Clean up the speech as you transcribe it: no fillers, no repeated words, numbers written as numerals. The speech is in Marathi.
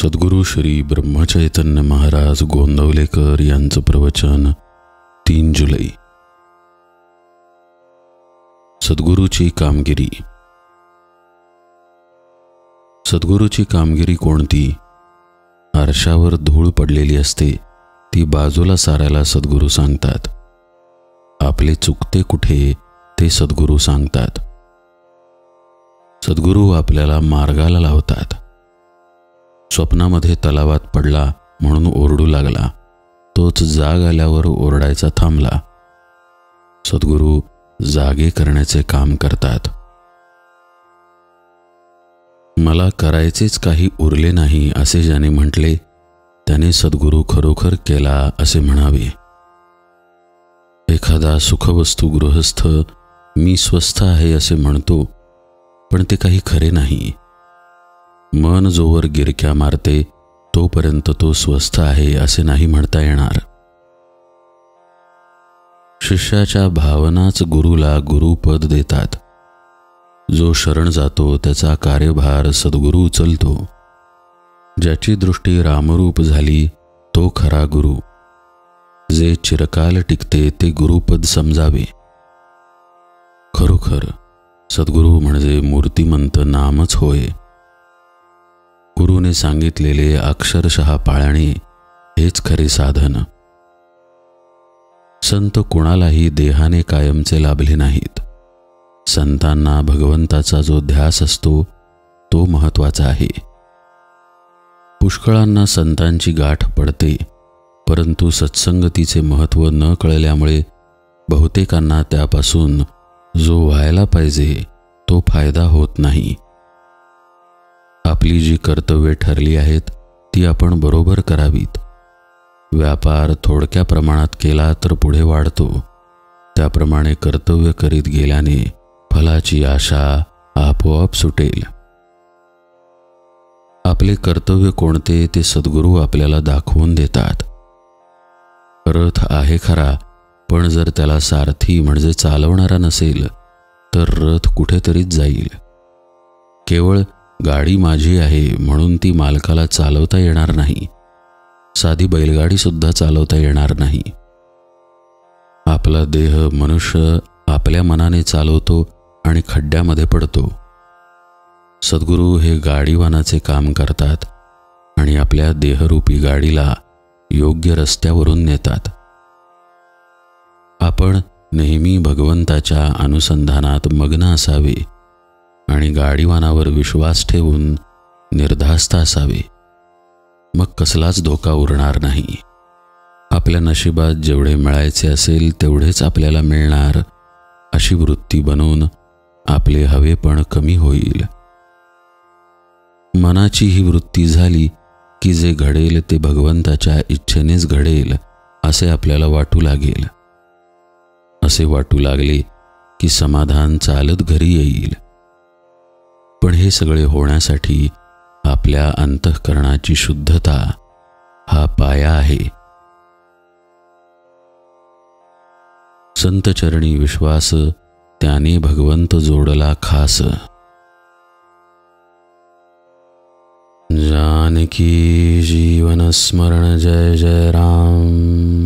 सद्गुरू श्री ब्रह्मचैतन्य महाराज गोंदवलेकर यांचं प्रवचन 3 जुलै. सद्गुरूची कामगिरी. सद्गुरूची कामगिरी कोणती? आरशावर धूळ पडलेली असते ती बाजूला सारायला सद्गुरू सांगतात. आपले चुकते कुठे ते सद्गुरू सांगतात. सद्गुरू आपल्याला मार्गाला लावतात. स्वप्नामध्ये तलावात पडला म्हणून ओरडू लागला, तोच जाग आल्यावर ओरडायचा थांबला. सद्गुरू जागे करण्याचे काम करतात. मला करायचेच काही उरले नाही असे ज्याने म्हटले त्याने सद्गुरू खरोखर केला असे म्हणावे. एखादा सुखवस्तू गृहस्थ मी स्वस्थ आहे असे म्हणतो, पण ते काही खरे नाही. मन जोवर गिरक्या मारते तोपर्यंत तो स्वस्थ आहे असे नाही म्हणता येणार. शिष्याच्या भावनाच गुरुला गुरुपद देतात. जो शरण जातो त्याचा कार्यभार सद्गुरू उचलतो. ज्याची दृष्टी रामरूप झाली तो खरा गुरु. जे चिरकाल टिकते ते गुरुपद समजावे. खरोखर सद्गुरू म्हणजे मूर्तिमंत नामच होय. गुरुने सांगितलेले अक्षरशः पाळणे हेच खरे साधन. संत कोणालाही देहाने कायमचे लाभले नाहीत. संतांना भगवंताचा जो ध्यास असतो तो महत्वाचा आहे. पुष्कळांना संतांची गाठ पडते, परंतु सत्संगतीचे महत्त्व न कळल्यामुळे बहुतेकांना त्यापासून जो व्हायला पाहिजे तो फायदा होत नाही. आपली जी कर्तव्ये ठरली आहेत ती आपण बरोबर करावीत. व्यापार थोडक्या प्रमाणात केला तर पुढे वाढतो. त्याप्रमाणे कर्तव्य करीत गेल्याने फलाची आशा आपोआप सुटेल. आपले कर्तव्य कोणते ते सद्गुरू आपल्याला दाखवून देतात. रथ आहे खरा, पण जर त्याला सारथी म्हणजे चालवणारा नसेल तर रथ कुठेतरीच जाईल. केवळ गाडी माझी आहे म्हणून ती मालकाला चालवता येणार नाही. साधी बैलगाडी सुद्धा चालवता येणार नाही. आपला देह मनुष्य आपल्या मनाने चालवतो आणि खड्ड्यामध्ये पडतो. सद्गुरू हे गाडीवानाचे काम करतात आणि आपल्या देहरूपी गाडीला योग्य रस्त्यावरून नेतात. आपण नेहमी भगवंताच्या अनुसंधानात मग्न असावे आणि गाडीवानावर विश्वास ठेवून निर्धास्त असावे. मग कसलाच धोका उरणार नाही. आपल्या नशिबात जेवढे मिळायचे असेल तेवढेच आपल्याला मिळणार अशी वृत्ती बनवून आपले हवेपण कमी होईल. मनाची ही वृत्ती झाली की जे घडेल ते भगवंताच्या इच्छेनेच घडेल असे आपल्याला वाटू लागेल. असे वाटू लागले की समाधान चालत घरी येईल. पण हे सगळे होण्यासाठी आपल्या अंतःकरणाची शुद्धता हा पाया आहे. संतचरणी विश्वास त्याने भगवंत जोडला खास. जानकी जीवन स्मरण जय जय राम.